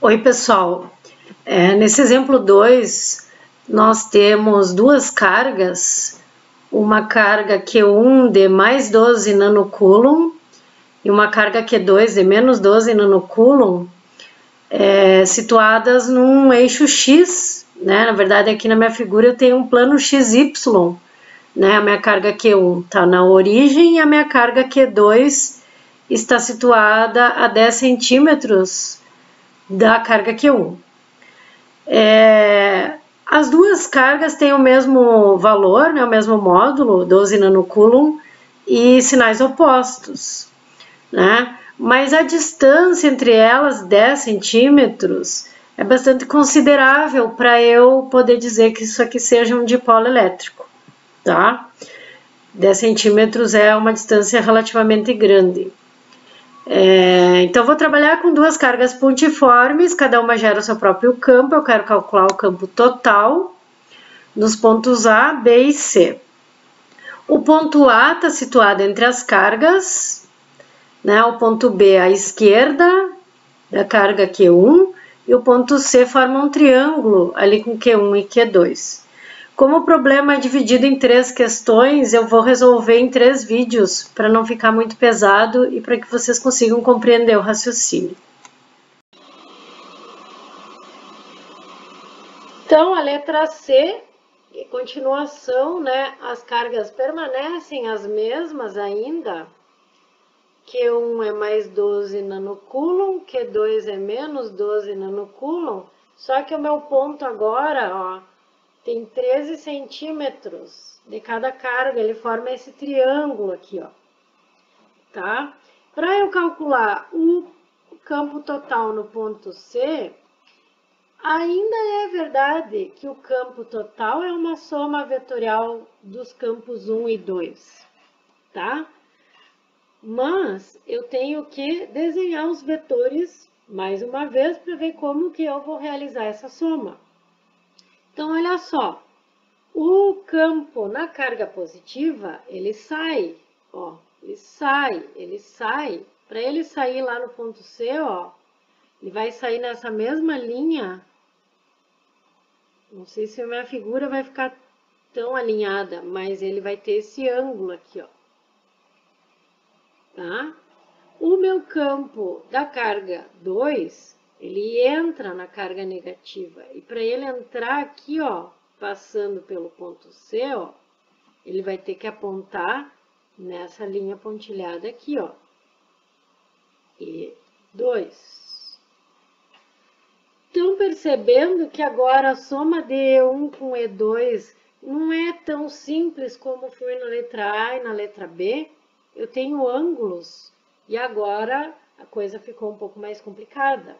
Oi, pessoal. Nesse exemplo 2, nós temos duas cargas, uma carga Q1 de mais 12 nanocoulomb e uma carga Q2 de menos 12 nanocoulomb, situadas num eixo X, né? Na verdade, aqui na minha figura eu tenho um plano XY, né? A minha carga Q1 está na origem e a minha carga Q2 está situada a 10 centímetros da carga Q1. As duas cargas têm o mesmo valor, né, o mesmo módulo, 12 nanocoulomb, e sinais opostos, né? Mas a distância entre elas, 10 centímetros, é bastante considerável para eu poder dizer que isso aqui seja um dipolo elétrico, tá? 10 centímetros é uma distância relativamente grande. Então, vou trabalhar com duas cargas pontiformes, cada uma gera o seu próprio campo. Eu quero calcular o campo total nos pontos A, B e C. O ponto A está situado entre as cargas, né? O ponto B à esquerda da carga Q1 e o ponto C forma um triângulo ali com Q1 e Q2. Como o problema é dividido em 3 questões, eu vou resolver em 3 vídeos para não ficar muito pesado e para que vocês consigam compreender o raciocínio. Então, a letra C, continuação, né? As cargas permanecem as mesmas ainda. Q1 é mais 12 nanocoulomb, Q2 é menos 12 nanocoulomb, só que o meu ponto agora, ó, tem 13 centímetros de cada carga, ele forma esse triângulo aqui, ó, tá? Para eu calcular o campo total no ponto C, ainda é verdade que o campo total é uma soma vetorial dos campos 1 e 2, tá? Mas eu tenho que desenhar os vetores mais uma vez para ver como que eu vou realizar essa soma. Então, olha só, o campo na carga positiva, ele sai, ó, ele sai. Para ele sair lá no ponto C, ó, ele vai sair nessa mesma linha. Não sei se a minha figura vai ficar tão alinhada, mas ele vai ter esse ângulo aqui, ó. Tá? O meu campo da carga 2, ele entra na carga negativa. E para ele entrar aqui, ó, passando pelo ponto C, ó, ele vai ter que apontar nessa linha pontilhada aqui, ó. E2. Estão percebendo que agora a soma de E1 com E2 não é tão simples como foi na letra A e na letra B? Eu tenho ângulos e agora a coisa ficou um pouco mais complicada,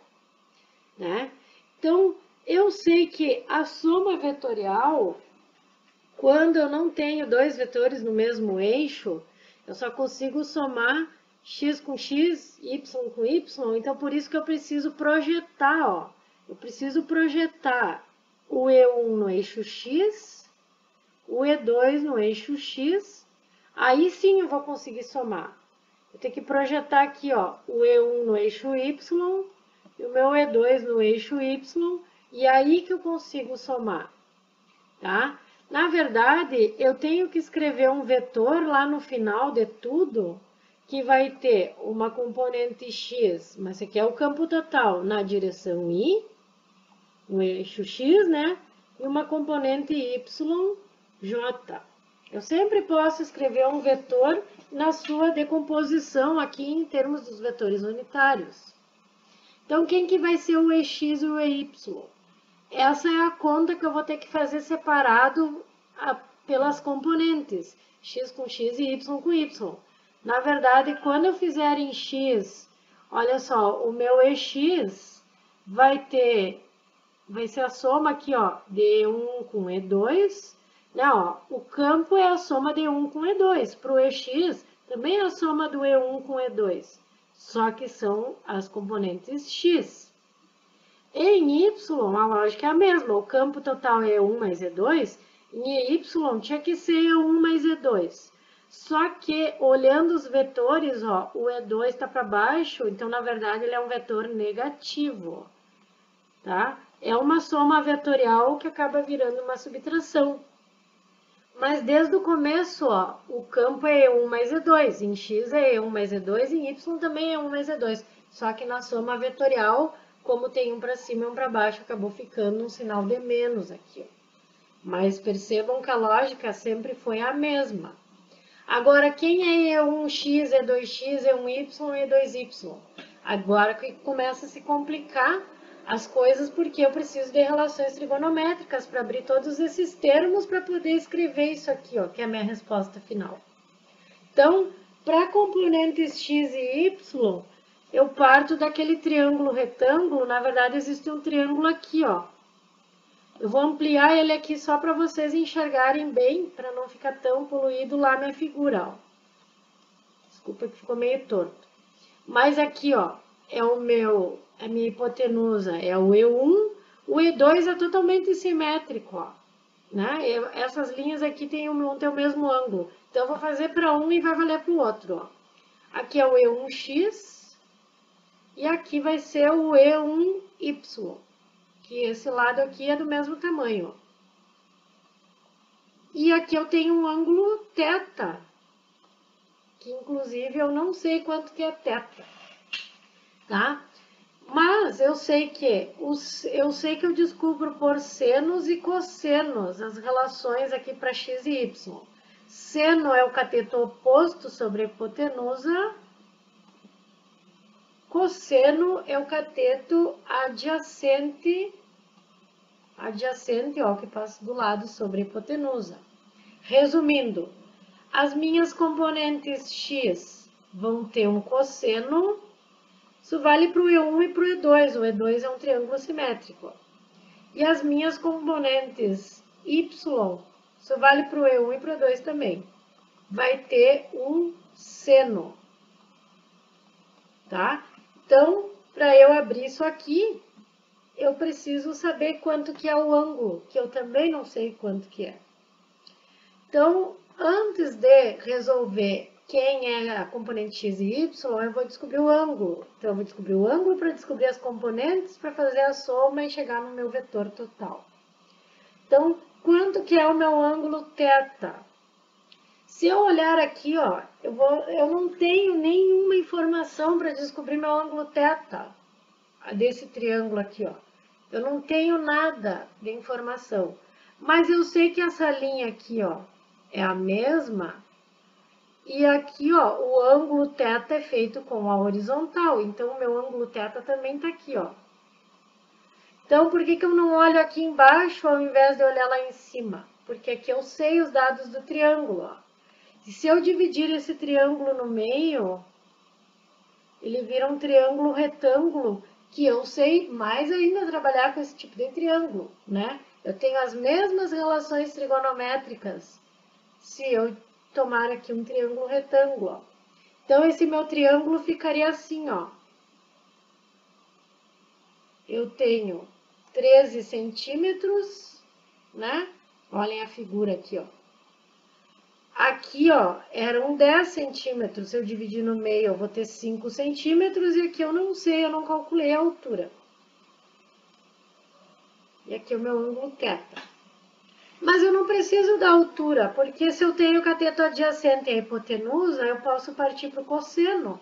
né? Então, eu sei que a soma vetorial, quando eu não tenho dois vetores no mesmo eixo, eu só consigo somar x com x, y com y, então por isso que eu preciso projetar, ó. Eu preciso projetar o E1 no eixo x, o E2 no eixo x, aí sim eu vou conseguir somar. Eu tenho que projetar aqui, ó, o E1 no eixo y e o meu E2 no eixo y, e aí que eu consigo somar, tá? Na verdade, eu tenho que escrever um vetor lá no final de tudo, que vai ter uma componente x, mas esse aqui é o campo total, na direção y, no eixo x, né? E uma componente y, j. Eu sempre posso escrever um vetor na sua decomposição aqui em termos dos vetores unitários. Então, quem que vai ser o EX e o EY? Essa é a conta que eu vou ter que fazer separado pelas componentes, x com x e y com y. Na verdade, quando eu fizer em x, olha só, o meu EX vai ser a soma aqui, ó, de E1 com E2, né, ó, o campo é a soma de E1 com E2, para o EX também é a soma do E1 com E2, só que são as componentes x. Em y, a lógica é a mesma, o campo total é E1 mais E2, em y tinha que ser E1 mais E2. Só que, olhando os vetores, ó, o E2 está para baixo, então, na verdade, ele é um vetor negativo. tá? É uma soma vetorial que acaba virando uma subtração. Mas desde o começo, ó, o campo é E1 mais E2, em X é E1 mais E2, em Y também é E1 mais E2. Só que na soma vetorial, como tem um para cima e um para baixo, acabou ficando um sinal de menos aqui, ó. Mas percebam que a lógica sempre foi a mesma. Agora, quem é E1x, E2x, E1y, E2y? Agora que começa a se complicar as coisas, porque eu preciso de relações trigonométricas para abrir todos esses termos para poder escrever isso aqui, ó, que é a minha resposta final. Então, para componentes x e y, eu parto daquele triângulo retângulo. Na verdade, existe um triângulo aqui, ó. Eu vou ampliar ele aqui só para vocês enxergarem bem, para não ficar tão poluído lá minha figura, ó. Desculpa que ficou meio torto. Mas aqui, ó, é a minha hipotenusa é o E1, o E2 é totalmente simétrico, ó, né? Essas linhas aqui vão ter o mesmo ângulo. Então, eu vou fazer para um e vai valer para o outro, ó. Aqui é o E1x e aqui vai ser o E1y, que esse lado aqui é do mesmo tamanho, ó. E aqui eu tenho um ângulo θ, que inclusive eu não sei quanto que é θ, tá? Mas eu sei que eu descubro por senos e cossenos as relações aqui para x e y. Seno é o cateto oposto sobre a hipotenusa, cosseno é o cateto adjacente, ó, que passa do lado sobre a hipotenusa. Resumindo, as minhas componentes x vão ter um cosseno. Isso vale para o E1 e para o E2. O E2 é um triângulo simétrico. E as minhas componentes y, isso vale para o E1 e para o E2 também. Vai ter um seno. Tá? Então, para eu abrir isso aqui, eu preciso saber quanto que é o ângulo, que eu também não sei quanto que é. Então, antes de resolver quem é a componente x e y, eu vou descobrir o ângulo. Então, eu vou descobrir o ângulo para descobrir as componentes, para fazer a soma e chegar no meu vetor total. Então, quanto que é o meu ângulo θ? Se eu olhar aqui, ó, eu não tenho nenhuma informação para descobrir meu ângulo θ, desse triângulo aqui, ó. Eu não tenho nada de informação. Mas eu sei que essa linha aqui, ó, é a mesma. E aqui, ó, o ângulo θ é feito com a horizontal. Então, o meu ângulo θ também está aqui, ó. Então, por que eu não olho aqui embaixo ao invés de olhar lá em cima? Porque aqui eu sei os dados do triângulo, ó. E se eu dividir esse triângulo no meio, ele vira um triângulo retângulo, que eu sei mais ainda trabalhar com esse tipo de triângulo, né? Eu tenho as mesmas relações trigonométricas se eu tomar aqui um triângulo retângulo, ó. Então, esse meu triângulo ficaria assim, ó. Eu tenho 13 centímetros, né? Olhem a figura aqui, ó. Aqui, ó, eram 10 centímetros. Se eu dividir no meio, eu vou ter 5 centímetros. E aqui eu não sei, eu não calculei a altura. E aqui é o meu ângulo θ. Mas eu não preciso da altura, porque se eu tenho o cateto adjacente e a hipotenusa, eu posso partir para o cosseno.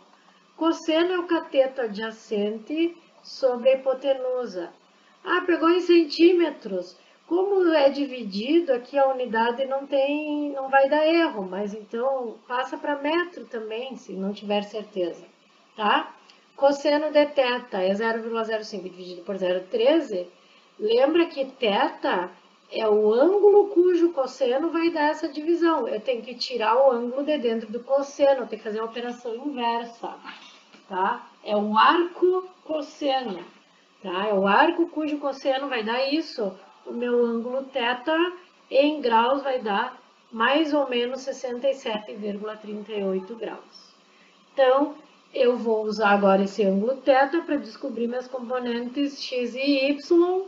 Cosseno é o cateto adjacente sobre a hipotenusa. Ah, pegou em centímetros. Como é dividido, aqui a unidade não vai dar erro, mas então passa para metro também, se não tiver certeza, tá? Cosseno de θ é 0,05 dividido por 0,13. Lembra que θ é o ângulo cujo cosseno vai dar essa divisão. Eu tenho que tirar o ângulo de dentro do cosseno, eu tenho que fazer a operação inversa, tá? É o arco cosseno, tá? É o arco cujo cosseno vai dar isso. O meu ângulo θ em graus vai dar mais ou menos 67,38 graus. Então, eu vou usar agora esse ângulo θ para descobrir minhas componentes x e y.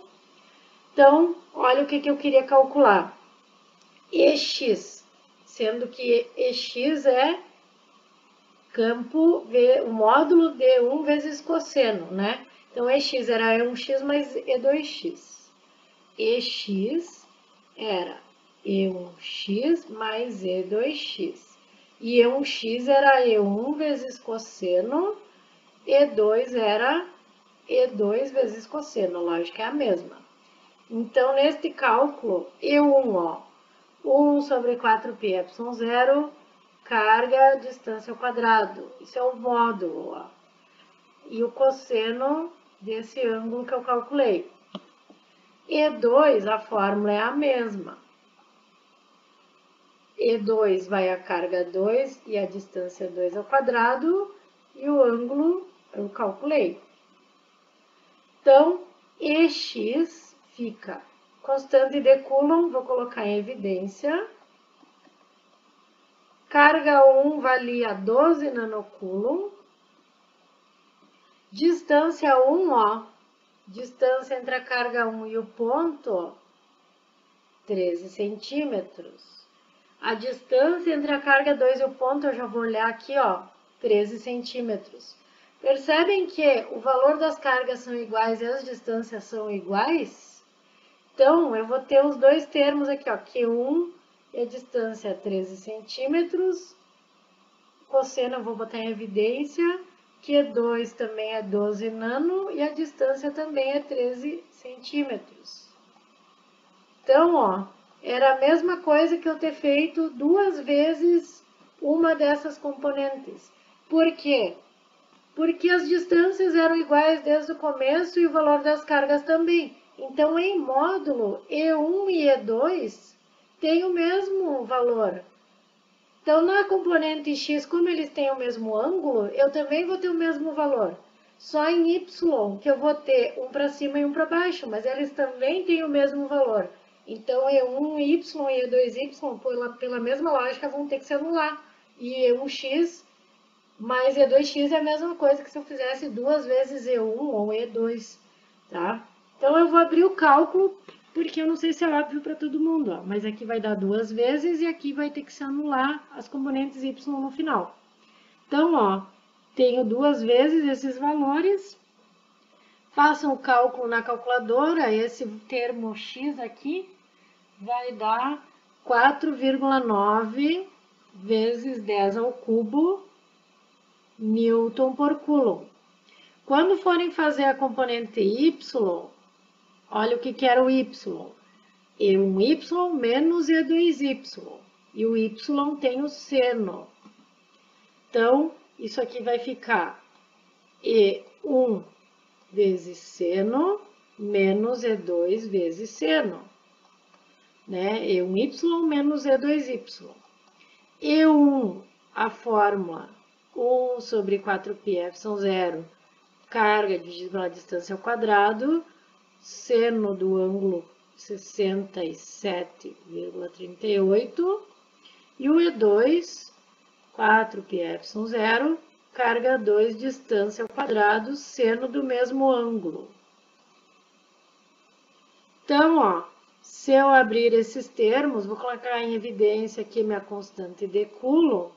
Então, olha o que eu queria calcular. EX, sendo que EX é campo, o módulo de 1 vezes cosseno, né? Então, EX era E1x mais E2x. EX era E1x mais E2x. E E1x era E1 vezes cosseno, E2 era E2 vezes cosseno, a lógica é a mesma. Então, neste cálculo, E1, ó, 1 sobre 4πε0, carga, distância ao quadrado. Isso é o módulo, ó. E o cosseno desse ângulo que eu calculei. E2, a fórmula é a mesma. E2 vai a carga 2 e a distância 2 ao quadrado, e o ângulo eu calculei. Então, EX fica constante de Coulomb, vou colocar em evidência. Carga 1 valia 12 nanocoulomb. Distância 1, ó, distância entre a carga 1 e o ponto, 13 centímetros. A distância entre a carga 2 e o ponto, eu já vou olhar aqui, ó, 13 centímetros. Percebem que o valor das cargas são iguais e as distâncias são iguais? Então, eu vou ter os dois termos aqui, ó, Q1 e a distância 13 centímetros. Cosseno eu vou botar em evidência. Q2 também é 12 nano e a distância também é 13 centímetros. Então, ó, era a mesma coisa que eu ter feito duas vezes uma dessas componentes. Por quê? Porque as distâncias eram iguais desde o começo e o valor das cargas também. Então, em módulo, E1 e E2 têm o mesmo valor. Então, na componente x, como eles têm o mesmo ângulo, eu também vou ter o mesmo valor. Só em y, que eu vou ter um para cima e um para baixo, mas eles também têm o mesmo valor. Então, E1y e E2y, pela mesma lógica, vão ter que se anular. E E1x mais E2x é a mesma coisa que se eu fizesse duas vezes E1 ou E2, tá? Então, eu vou abrir o cálculo, porque eu não sei se é óbvio para todo mundo, ó, mas aqui vai dar duas vezes e aqui vai ter que se anular as componentes y no final. Então, ó, tenho duas vezes esses valores. Façam o cálculo na calculadora, esse termo x aqui vai dar 4,9 vezes 10 ao cubo Newton por Coulomb. Quando forem fazer a componente y, olha o que era o y. E1y menos E2y. E o y tem o seno. Então, isso aqui vai ficar E1 vezes seno menos E2 vezes seno. Né? E1y menos E2y. E1, a fórmula 1 sobre 4πε0, carga dividido pela distância ao quadrado, seno do ângulo 67,38, e o E2, 4πε0, carga 2, distância ao quadrado, seno do mesmo ângulo. Então, ó, se eu abrir esses termos, vou colocar em evidência aqui minha constante de Coulomb.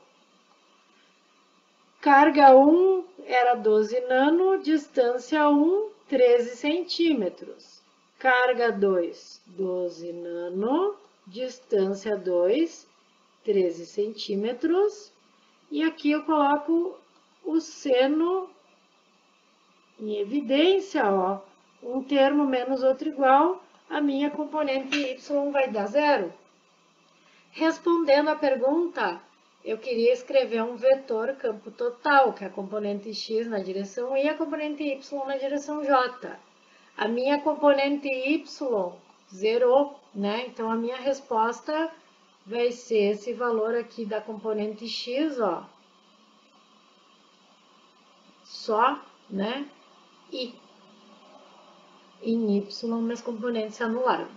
Carga 1 era 12 nano, distância 1, 13 centímetros. Carga 2, 12 nano, distância 2, 13 centímetros. E aqui eu coloco o seno em evidência, ó. Um termo menos outro igual, a minha componente y vai dar zero. Respondendo à pergunta, eu queria escrever um vetor campo total, que é a componente x na direção y e a componente y na direção j. A minha componente y zerou, né? Então, a minha resposta vai ser esse valor aqui da componente x, ó. Só, né? E em y, minhas componentes se anularam.